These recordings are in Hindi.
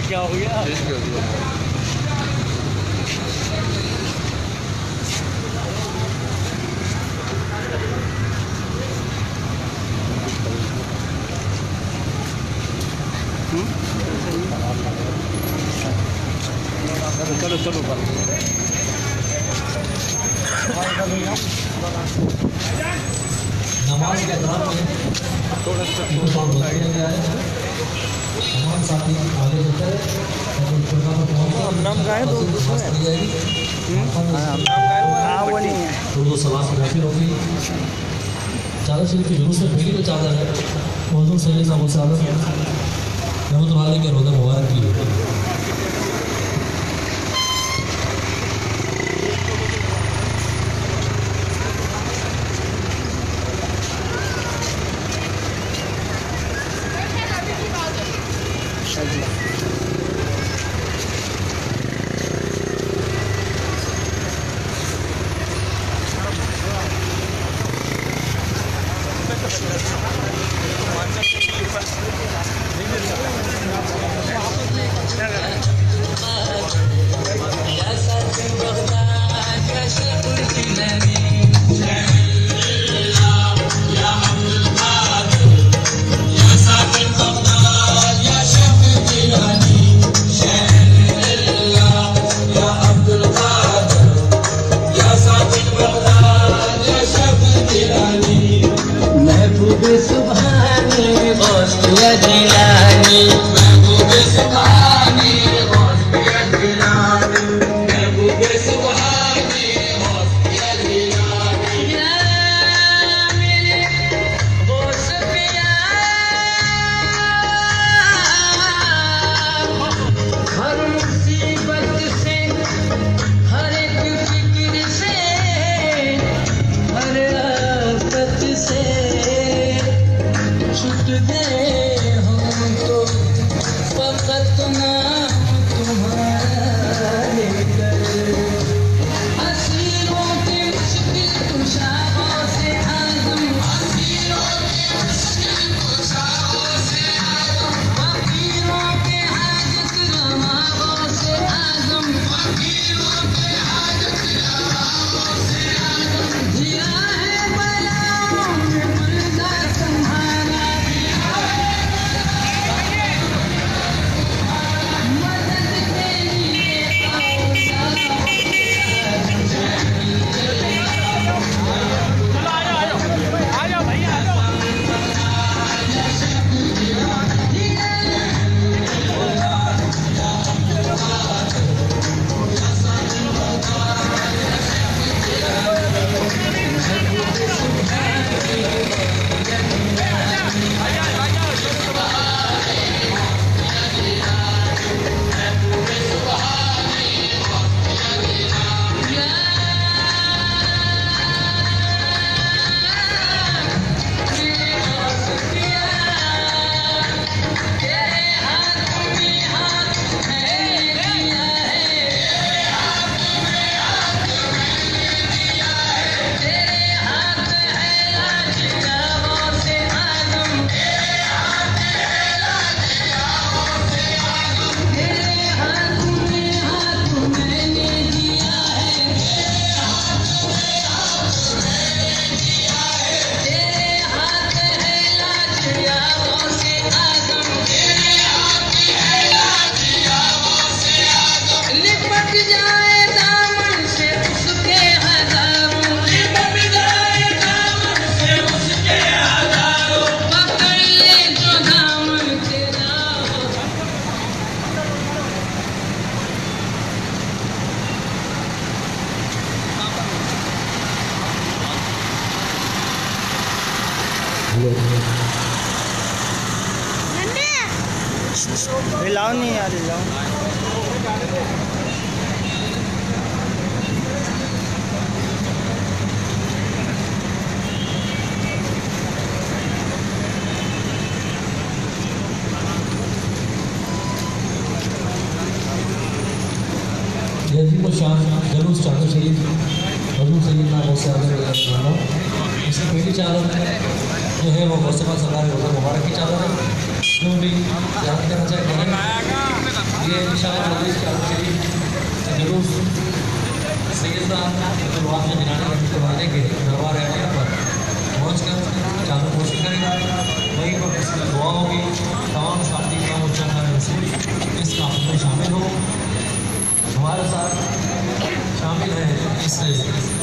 क्या हो गया? चलो चलो नमाज के दौरान में थोड़ा सा तमाम साथी आगे होते हैं हम नाम गाए तो वो नहीं है उर्दू सलाह से महफिल होगी। चादर शरीफ की जुलूस में पहली जो चादर है हुज़ूर सल्लल्लाहु अलैहि वसल्लम रहमतुल्लाह के रोज़ा मुबारक की होती है। हिलाओ नहीं यार, हिलाओ। यजीब शान जलूस चादर शरीफ हुज़ूर सल्लल्लाहु अलैहि वसल्लम इससे पहली चादर जो है वो मुस्तफ़ा सरकार रोज़ा मुबारक की चादर है, जो भी याद करना चाहे करें। ये इंशाअल्लाह जुलूस सैयदा वाक़ दिलाने के दरबार है पर पहुँच कर चादर पोशी करेगा। वहीं पर इसकी दुआ होगी। तमाम साथी का उच्चा रसूल इस काम में शामिल हो, हमारे साथ शामिल है इस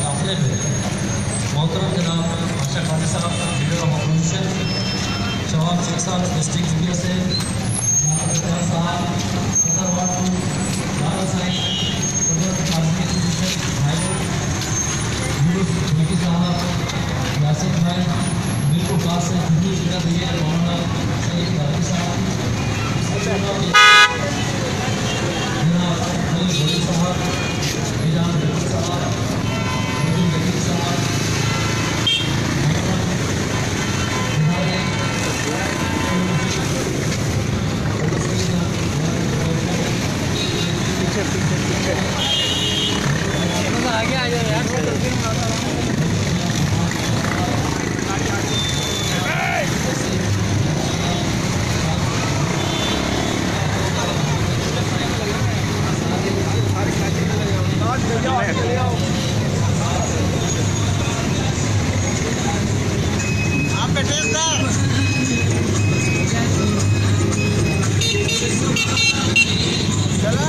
काफिले में मोहतरम जनाब बादशाह खान साहब leader of opposition, Shabab Sheikh साहब डिस्ट्रिक्ट मीडिया से, साहब यासिक भाई बिल्कुल पास से मौलाना सैयद गाजी साहब, आगे आ जाओ यार। आप बैठे चला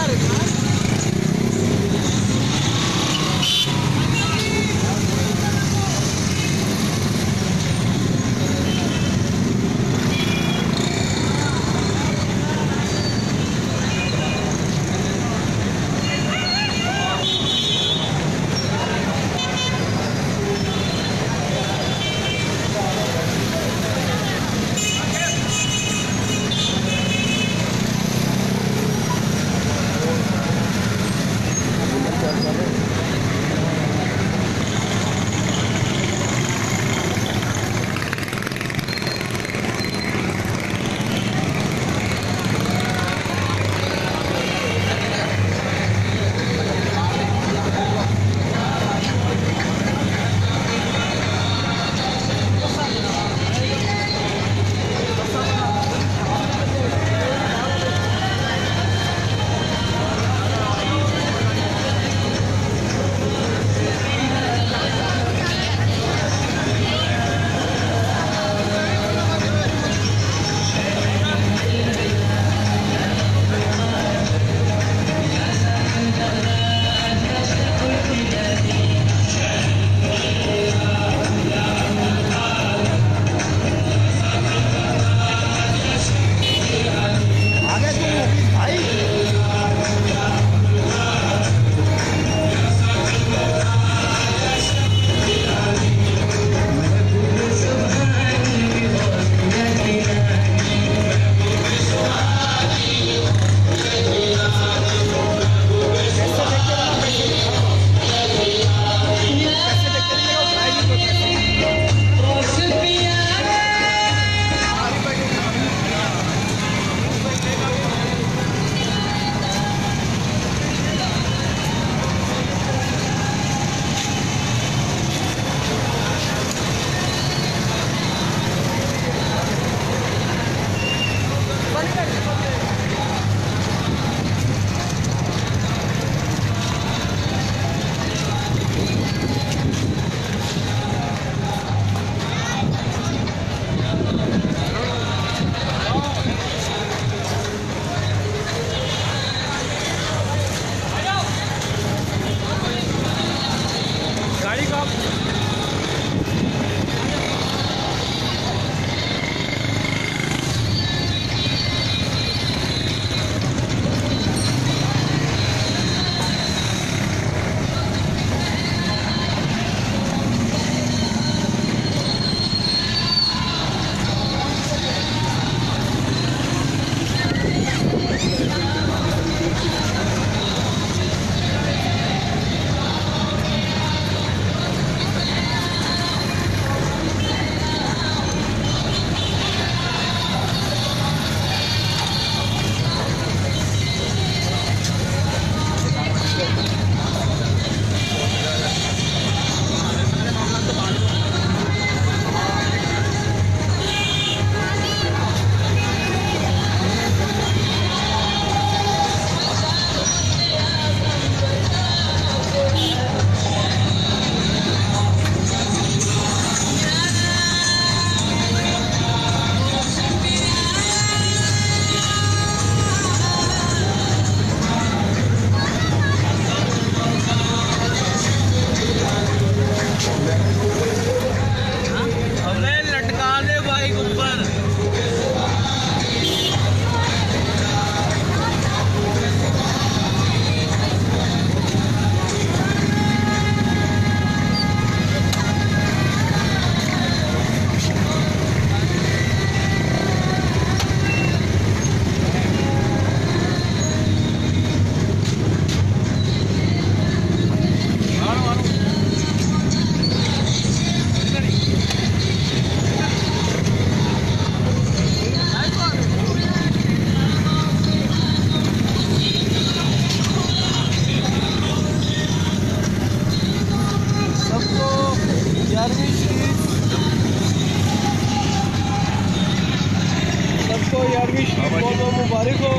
बहुत बहुत मुबारक हो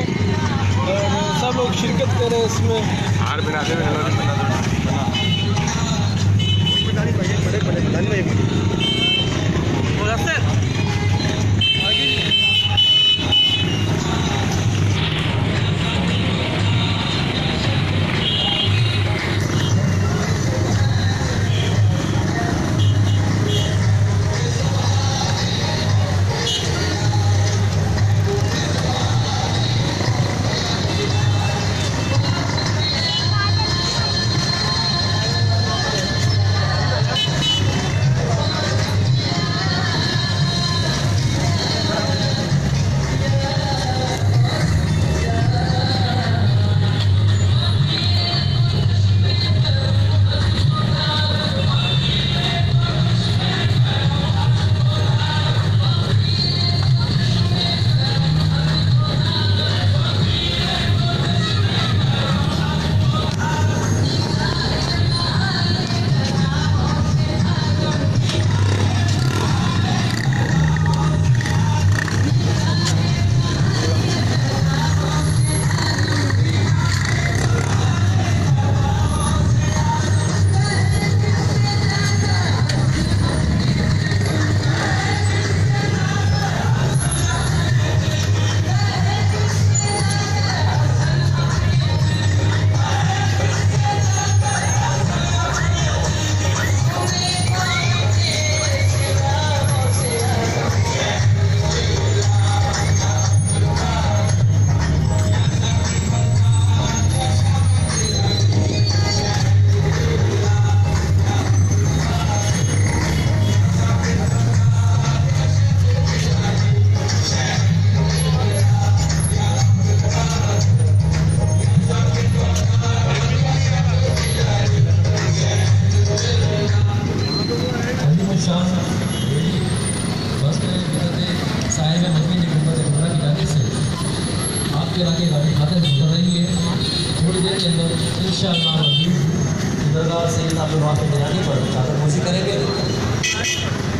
और सब लोग शिरकत करें इसमें।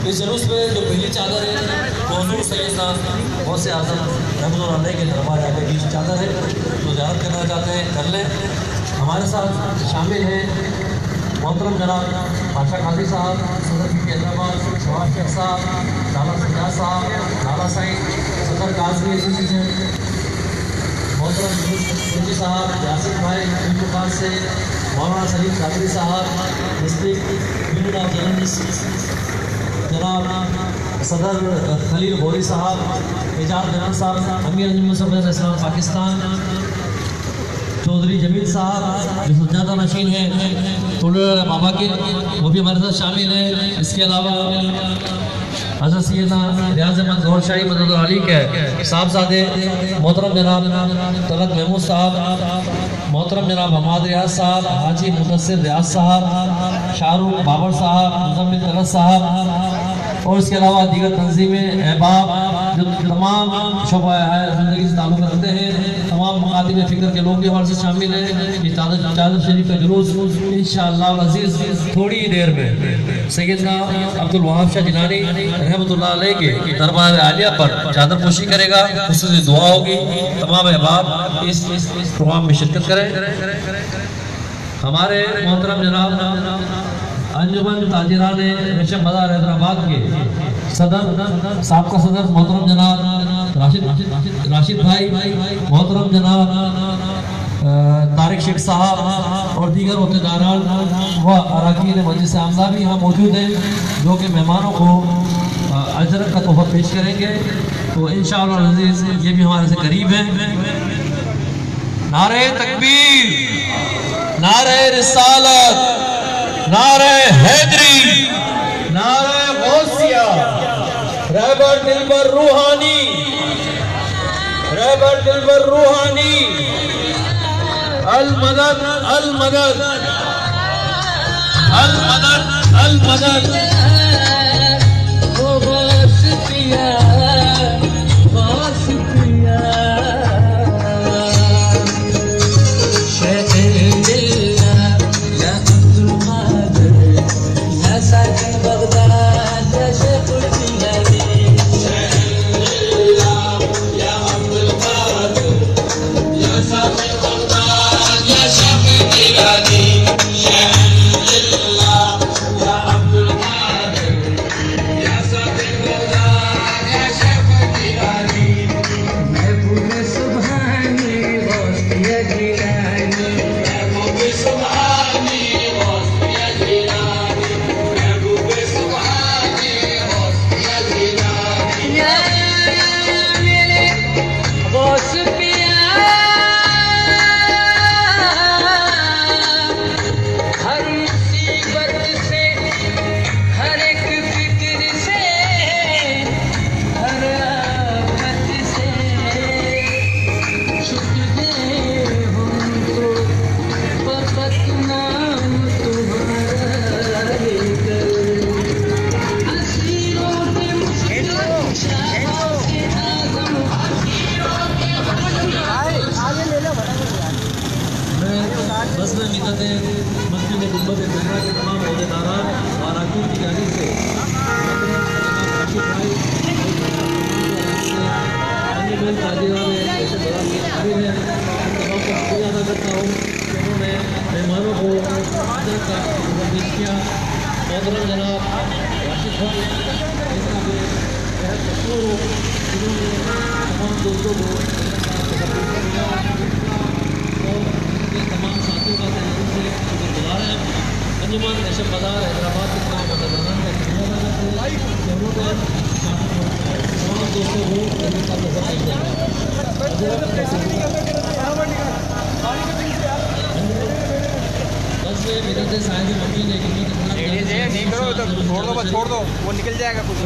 इस जुलूस में जो पहली चादर है हुज़ूर सैयदना गौसे आज़म रहमतुल्लाह के दरबार आगे की चादर है, तो ज़ियारत करना चाहते हैं कर लें। हमारे साथ शामिल हैं मोहतरम जनाब बादशाह काजी साहब, सदर हैदराबाद शवाब शेख साहब, लाला सजाद साहब, लाला साईं सदर काज़मी एसोसिएशन, मोहतरम सिंधी साहब, यासिर भाई इंतकाल से, मौलाना सलीम कादरी साहब, डिस्ट्रिक्ट जनाब सदर खलील बोरी साहब, एजाज जनाब साहब, अमीर अंजुमन सफर इस्लाम पाकिस्तान, चौधरी जमील साहब जो सुजाता नशीन है टोलर बाबा के, वो भी हमारे साथ शामिल हैं। इसके अलावा हज़रत सैयदना रियाज़ अहमद गौहर शाही मदद अली के साहबजादे मोहतरम जनाब तलत महमूद साहब, मोहतरम जनाब हमाद रियाज साहब, हाजी मुदस्सिर रियाज साहब, शाहरुख बाबर साहब, मुज़म्मिल तलत साहब और इसके अलावा दीगर तंजीमें अहबाब जो तमाम शोबा ज़िंदगी से ताल्लुक़ रखते हैं, तमाम मकातिब फ़िक्र के लोग भी हमारे साथ शामिल हैं। ये चादर शरीफ का जुलूस इंशाअल्लाह अज़ीज़ थोड़ी ही देर में सैयदना अब्दुल वहाब शाह जिलानी रहमतुल्लाह अलैह के दरबार आलिया पर चादर पोशी करेगा, उससे दुआ होगी। तमाम अहबाब इस प्रोग्राम में शिरकत करें। हमारे मोहतरम जनाब अंजुमन ताजिरान रेशम बाजार हैदराबाद के सदर साबका सदर मोहतरम जनाब राशिद भाई, मोहतरम जनाब तारिक शेख साहब और दीगर अहदेदारान व अरकान मजलिस आमला भी यहाँ मौजूद हैं, जो कि मेहमानों को अजरत का तोहफा पेश करेंगे। तो इंशाअल्लाह अज़ीज़ ये भी हमारे से करीब हैं। नारे तकबीर, नारे रिसालत, नारे हैदरी, नारे गौसिया, रहबर दिलबर रूहानी, रहबर दिलबर रूहानी, अल मदद अल मदद अल मदद अल मदद। या सरबराह जनाब राशिद भाई, तमाम दोस्तों को और तमाम साथियों का तहे से शुक्रगुजार हैं। अंजुमन रेशम बाजार हैदराबाद के तमाम मददारान का शुक्रिया अदा करते हैं। तमाम दोस्तों को बस मेरे से साहिब मम्मी ने नहीं करो तो छोड़ दो, बस छोड़ दो, वो निकल जाएगा कुछ।